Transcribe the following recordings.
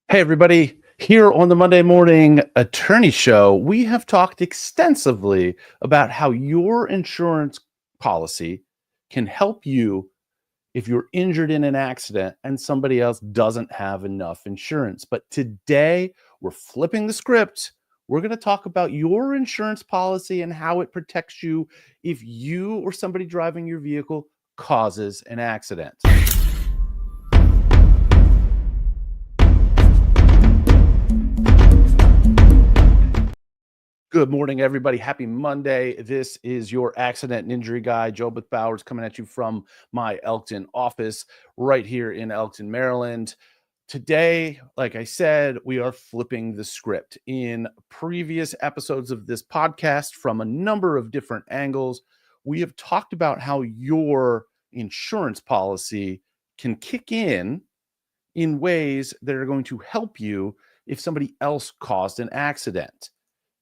Hey, everybody. Here on the Monday Morning Attorney Show, we have talked extensively about how your insurance policy can help you if you're injured in an accident and somebody else doesn't have enough insurance. But today, we're flipping the script. We're going to talk about your insurance policy and how it protects you if you or somebody driving your vehicle causes an accident. Good morning, everybody. Happy Monday. This is your accident and injury guy, Jobeth Bowers, coming at you from my Elkton office right here in Elkton, Maryland. Today, like I said, we are flipping the script. In previous episodes of this podcast, from a number of different angles, we have talked about how your insurance policy can kick in ways that are going to help you if somebody else caused an accident.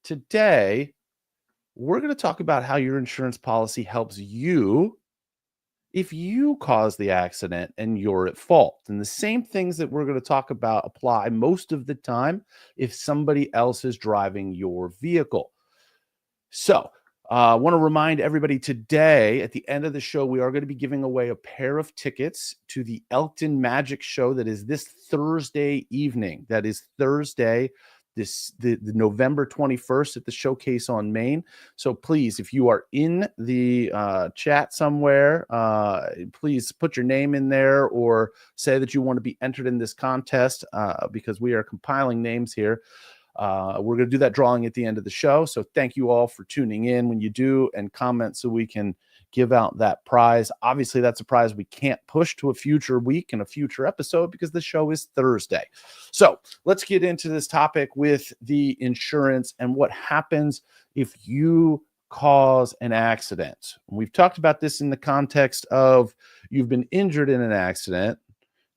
Today, we're going to talk about how your insurance policy helps you if you cause the accident and you're at fault. And the same things that we're going to talk about apply most of the time if somebody else is driving your vehicle. So, I want to remind everybody today, at the end of the show, we are going to be giving away a pair of tickets to the Elkton Magic Show that is this Thursday evening. That is Thursday, the November 21st at the Showcase on Main. So please, if you are in the chat somewhere, please put your name in there or say that you want to be entered in this contest because we are compiling names here. We're going to do that drawing at the end of the show. So thank you all for tuning in when you do and comment so we can give out that prize. Obviously, that's a prize we can't push to a future week and a future episode because the show is Thursday. So let's get into this topic with the insurance and what happens if you cause an accident. We've talked about this in the context of you've been injured in an accident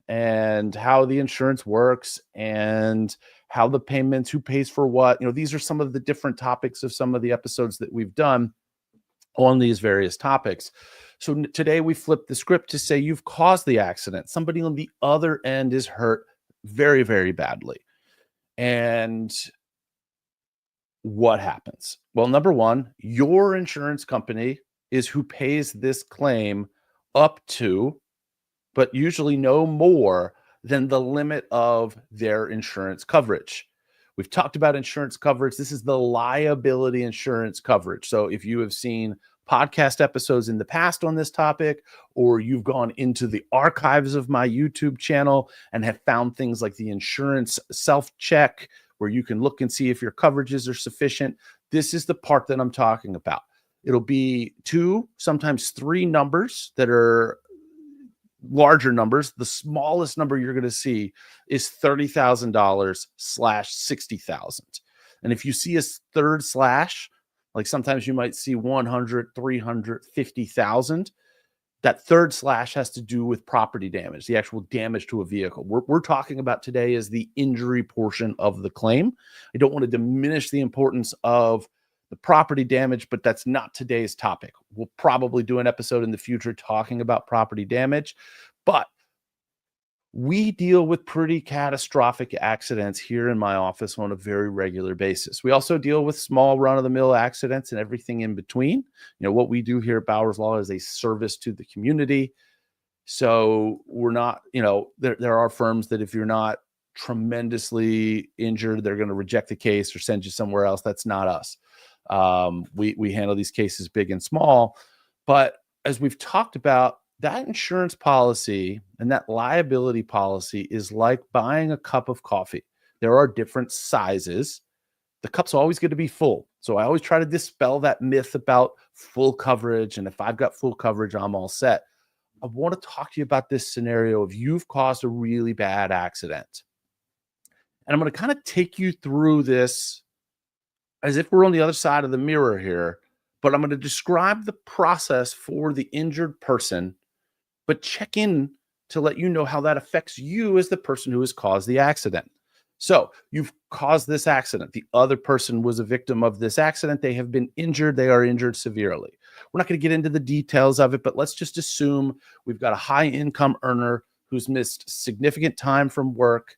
and how the insurance works and how the payments, who pays for what. These are some of the different topics of some of the episodes that we've done on these various topics. So today we flip the script to say you've caused the accident. Somebody on the other end is hurt very, very badly. And what happens? Well, number one, your insurance company is who pays this claim up to, but usually no more than the limit of their insurance coverage. We've talked about insurance coverage. This is the liability insurance coverage. So if you have seen podcast episodes in the past on this topic, or you've gone into the archives of my YouTube channel and have found things like the insurance self-check, where you can look and see if your coverages are sufficient, this is the part that I'm talking about. It'll be 2, sometimes 3 numbers that are larger numbers. The smallest number you're going to see is $30,000 / $60,000. And if you see a third slash, like sometimes you might see 100, 300, 50,000, that third slash has to do with property damage, the actual damage to a vehicle. We're talking about today is the injury portion of the claim. I don't want to diminish the importance of the property damage, but that's not today's topic. We'll probably do an episode in the future talking about property damage, but we deal with pretty catastrophic accidents here in my office on a very regular basis. We also deal with small run-of-the-mill accidents and everything in between. What we do here at Bowers Law is a service to the community. So we're not, there are firms that if you're not tremendously injured, they're going to reject the case or send you somewhere else. That's not us. We handle these cases big and small, but as we've talked about, that insurance policy and that liability policy is like buying a cup of coffee. There are different sizes. The cup's always going to be full. So I always try to dispel that myth about full coverage. And if I've got full coverage, I'm all set. I want to talk to you about this scenario of you've caused a really bad accident. And I'm going to kind of take you through this as if we're on the other side of the mirror here, but I'm going to describe the process for the injured person, but check in to let you know how that affects you as the person who has caused the accident. So you've caused this accident. The other person was a victim of this accident. They have been injured. They are injured severely. We're not going to get into the details of it, but let's just assume we've got a high income earner who's missed significant time from work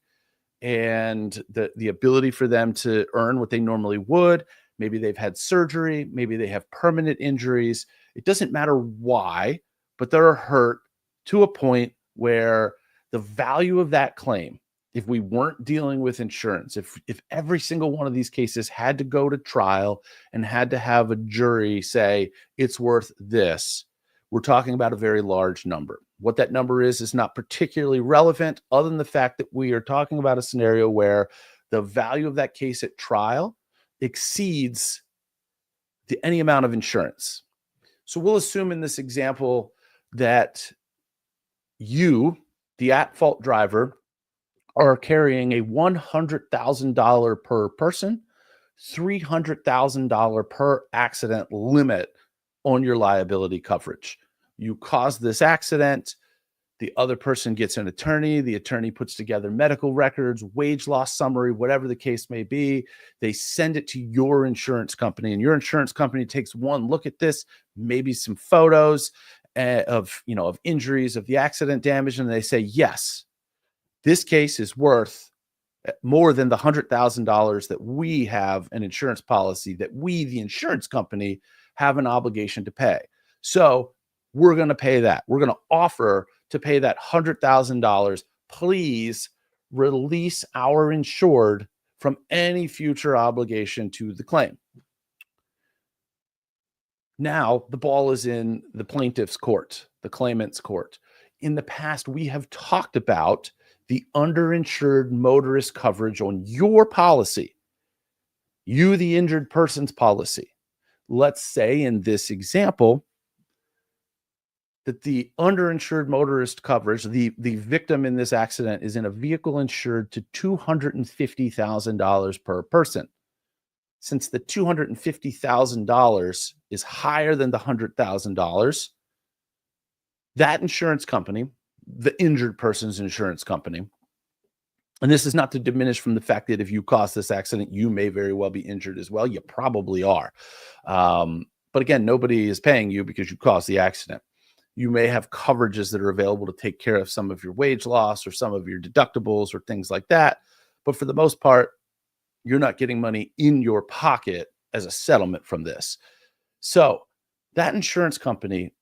and the ability for them to earn what they normally would. Maybe they've had surgery, maybe they have permanent injuries. It doesn't matter why, but they're hurt to a point where the value of that claim, if we weren't dealing with insurance, if every single one of these cases had to go to trial and had to have a jury say it's worth this, we're talking about a very large number. What that number is not particularly relevant, other than the fact that we are talking about a scenario where the value of that case at trial exceeds any amount of insurance. So we'll assume in this example that you, the at-fault driver, are carrying a $100,000 per person, $300,000 per accident limit on your liability coverage. You caused this accident, the other person gets an attorney, the attorney puts together medical records, wage loss summary, whatever the case may be. They send it to your insurance company, and your insurance company takes one look at this, maybe some photos of injuries, of the accident damage, and they say, yes, this case is worth more than the $100,000 that we have an insurance policy that we, the insurance company, have an obligation to pay. So we're going to pay that. We're going to offer to pay that $100,000. Please release our insured from any future obligation to the claim. Now the ball is in the plaintiff's court, the claimant's court. In the past, we have talked about the underinsured motorist coverage on your policy, you, the injured person's policy. Let's say in this example that the underinsured motorist coverage, the victim in this accident is in a vehicle insured to $250,000 per person. Since the $250,000 is higher than the $100,000, that insurance company, the injured person's insurance company, and this is not to diminish from the fact that if you cause this accident, you may very well be injured as well. You probably are. But again, nobody is paying you because you caused the accident. You may have coverages that are available to take care of some of your wage loss or some of your deductibles or things like that. But for the most part, you're not getting money in your pocket as a settlement from this. So that insurance company,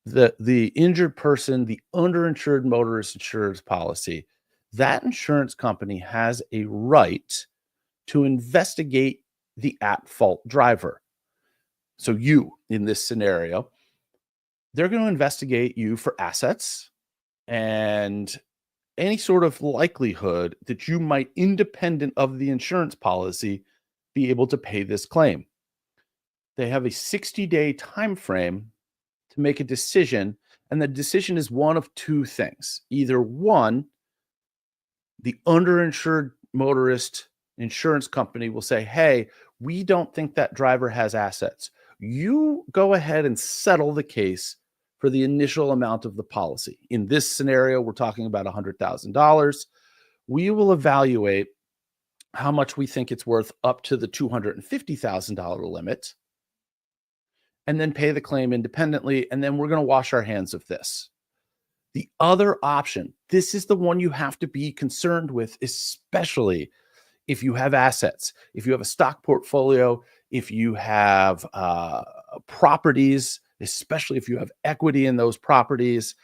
the injured person, the underinsured motorist insurance policy, that insurance company has a right to investigate the at-fault driver. So you, in this scenario, they're going to investigate you for assets and any sort of likelihood that you might, independent of the insurance policy, be able to pay this claim. They have a 60-day time frame to make a decision, and the decision is one of two things. Either one, the underinsured motorist insurance company will say, hey, we don't think that driver has assets. You go ahead and settle the case for the initial amount of the policy. In this scenario, we're talking about $100,000. We will evaluate how much we think it's worth up to the $250,000 limit, and then pay the claim independently, and then we're going to wash our hands of this. The other option, this is the one you have to be concerned with, especially if you have assets, if you have a stock portfolio, if you have properties, especially if you have equity in those properties.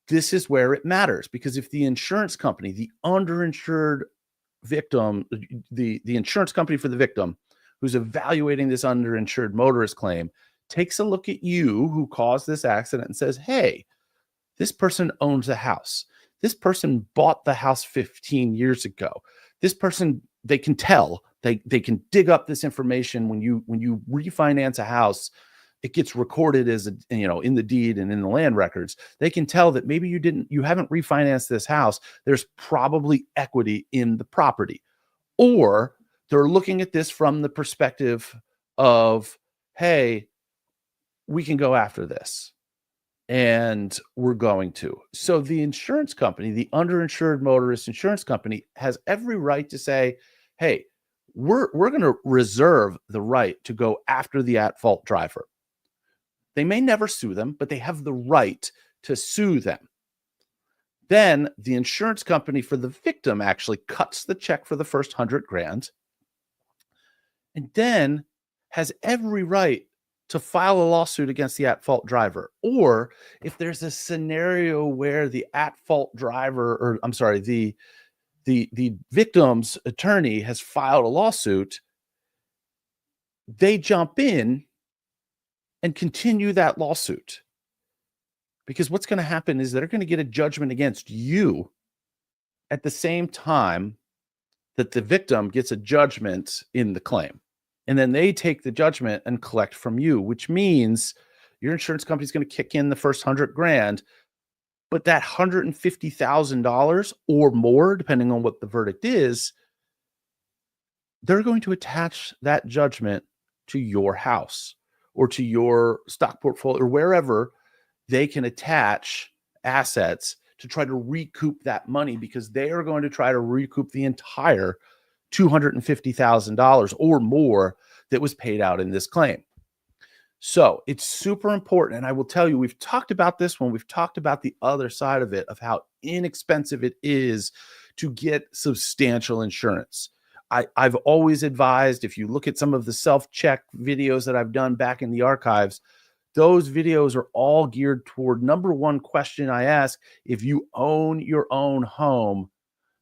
This is where it matters, because if the insurance company, the underinsured victim, the insurance company for the victim who's evaluating this underinsured motorist claim takes a look at you who caused this accident and says, hey, this person owns a house. This person bought the house 15 years ago. This person, they can tell, they can dig up this information. When you refinance a house, it gets recorded as in the deed and in the land records. They can tell that maybe you haven't refinanced this house. There's probably equity in the property. Or they're looking at this from the perspective of, hey, we can go after this. And we're going to. So the insurance company, the underinsured motorist insurance company, has every right to say, hey, we're going to reserve the right to go after the at-fault driver. They may never sue them, but they have the right to sue them. Then the insurance company for the victim actually cuts the check for the first 100 grand and then has every right to file a lawsuit against the at-fault driver. Or if there's a scenario where the at-fault driver, or I'm sorry, the victim's attorney has filed a lawsuit, they jump in and continue that lawsuit. Because what's going to happen is they're going to get a judgment against you at the same time that the victim gets a judgment in the claim. And then they take the judgment and collect from you, which means your insurance company is going to kick in the first 100 grand, but that $150,000 or more, depending on what the verdict is, they're going to attach that judgment to your house or to your stock portfolio or wherever they can attach assets to try to recoup that money, because they are going to try to recoup the entire $250,000 or more that was paid out in this claim. So it's super important. And I will tell you, we've talked about this when we've talked about the other side of it, of how inexpensive it is to get substantial insurance. I've always advised, if you look at some of the self-check videos that I've done back in the archives, those videos are all geared toward number one question I ask: if you own your own home,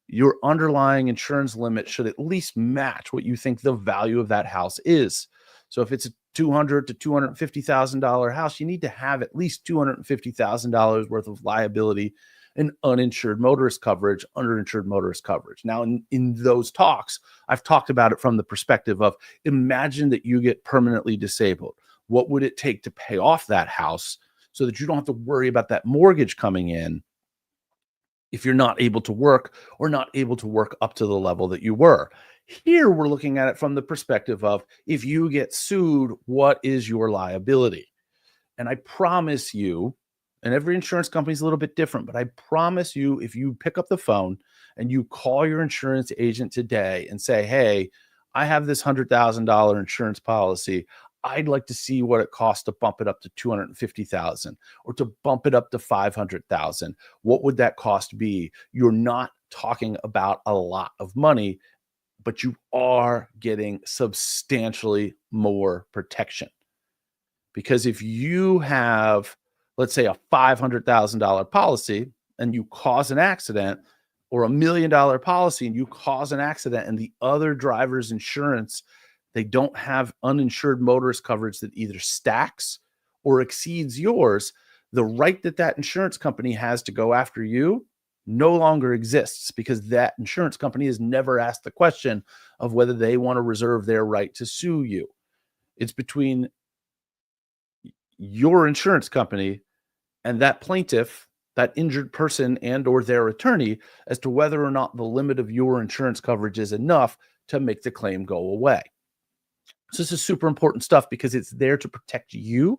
your underlying insurance limit should at least match what you think the value of that house is. So if it's a $200,000 to $250,000 house, you need to have at least $250,000 worth of liability and uninsured motorist coverage, underinsured motorist coverage. Now, in those talks, I've talked about it from the perspective of, imagine that you get permanently disabled. What would it take to pay off that house so that you don't have to worry about that mortgage coming in if you're not able to work or not able to work up to the level that you were? Here, we're looking at it from the perspective of, if you get sued, what is your liability? And I promise you, and every insurance company is a little bit different, but I promise you, if you pick up the phone and you call your insurance agent today and say, hey, I have this $100,000 insurance policy, I'd like to see what it costs to bump it up to $250,000 or to bump it up to $500,000. What would that cost be? You're not talking about a lot of money, but you are getting substantially more protection. Because if you have, let's say, a $500,000 policy and you cause an accident, or $1 million policy and you cause an accident, and the other driver's insurance, they don't have uninsured motorist coverage that either stacks or exceeds yours, the right that that insurance company has to go after you no longer exists, because that insurance company has never asked the question of whether they want to reserve their right to sue you. It's between your insurance company and that plaintiff, that injured person and or their attorney, as to whether or not the limit of your insurance coverage is enough to make the claim go away. So this is super important stuff, because it's there to protect you.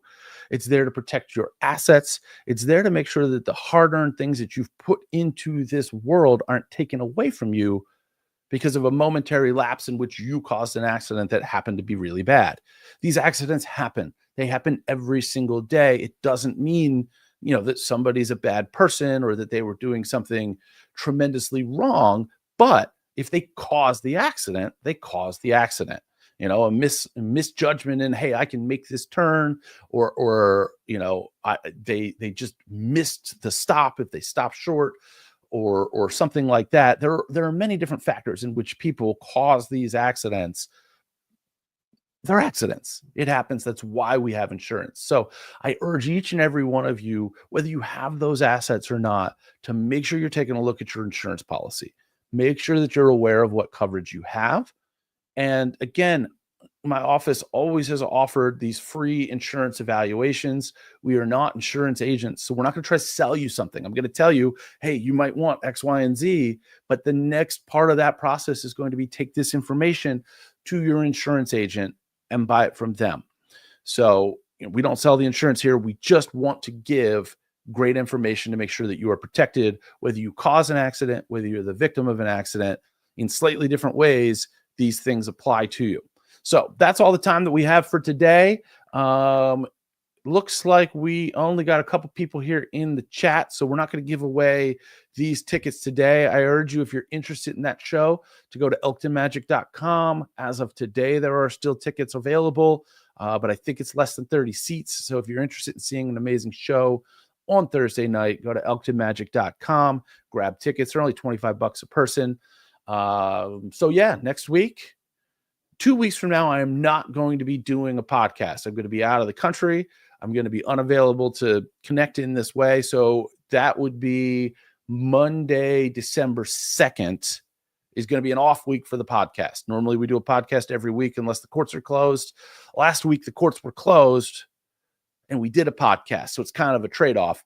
It's there to protect your assets. It's there to make sure that the hard-earned things that you've put into this world aren't taken away from you because of a momentary lapse in which you caused an accident that happened to be really bad. These accidents happen. They happen every single day. It doesn't mean, that somebody's a bad person or that they were doing something tremendously wrong. But if they caused the accident, they caused the accident. A misjudgment in, hey, I can make this turn, or they just missed the stop if they stopped short, or something like that. There are many different factors in which people cause these accidents. They're accidents. It happens. That's why we have insurance. So I urge each and every one of you, whether you have those assets or not, to make sure you're taking a look at your insurance policy. Make sure that you're aware of what coverage you have. And again, my office always has offered these free insurance evaluations. We are not insurance agents, so we're not going to try to sell you something. I'm going to tell you, hey, you might want X, Y, and Z, but the next part of that process is going to be, take this information to your insurance agent and buy it from them. So we don't sell the insurance here. We just want to give great information to make sure that you are protected, whether you cause an accident, whether you're the victim of an accident. In slightly different ways, these things apply to you. So that's all the time that we have for today. looks like we only got a couple people here in the chat, so we're not going to give away these tickets today. I urge you, if you're interested in that show, to go to elktonmagic.com. As of today, there are still tickets available, but I think it's less than 30 seats. So if you're interested in seeing an amazing show on Thursday night, go to elktonmagic.com, grab tickets. They're only $25 a person. So yeah, next week, 2 weeks from now, I am not going to be doing a podcast. I'm going to be out of the country. I'm going to be unavailable to connect in this way. So that would be Monday, December 2nd is going to be an off week for the podcast. Normally we do a podcast every week unless the courts are closed. Last week, the courts were closed and we did a podcast. So it's kind of a trade-off.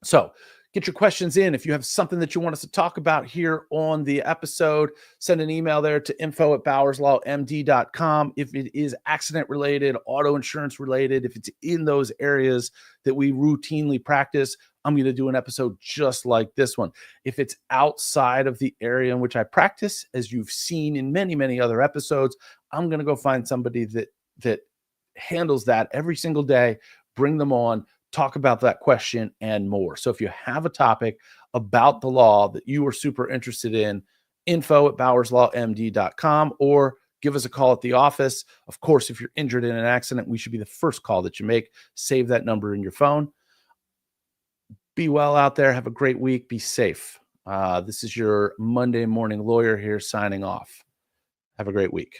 So get your questions in. If you have something that you want us to talk about here on the episode, send an email there to info@bowerslawmd.com. If it is accident related, auto insurance related, if it's in those areas that we routinely practice, I'm going to do an episode just like this one. If it's outside of the area in which I practice, as you've seen in many, many other episodes, I'm going to go find somebody that handles that every single day, bring them on, talk about that question and more. So if you have a topic about the law that you are super interested in, info@bowerslawmd.com, or give us a call at the office. Of course, if you're injured in an accident, we should be the first call that you make. Save that number in your phone. Be well out there. Have a great week. Be safe. This is your Monday morning lawyer here signing off. Have a great week.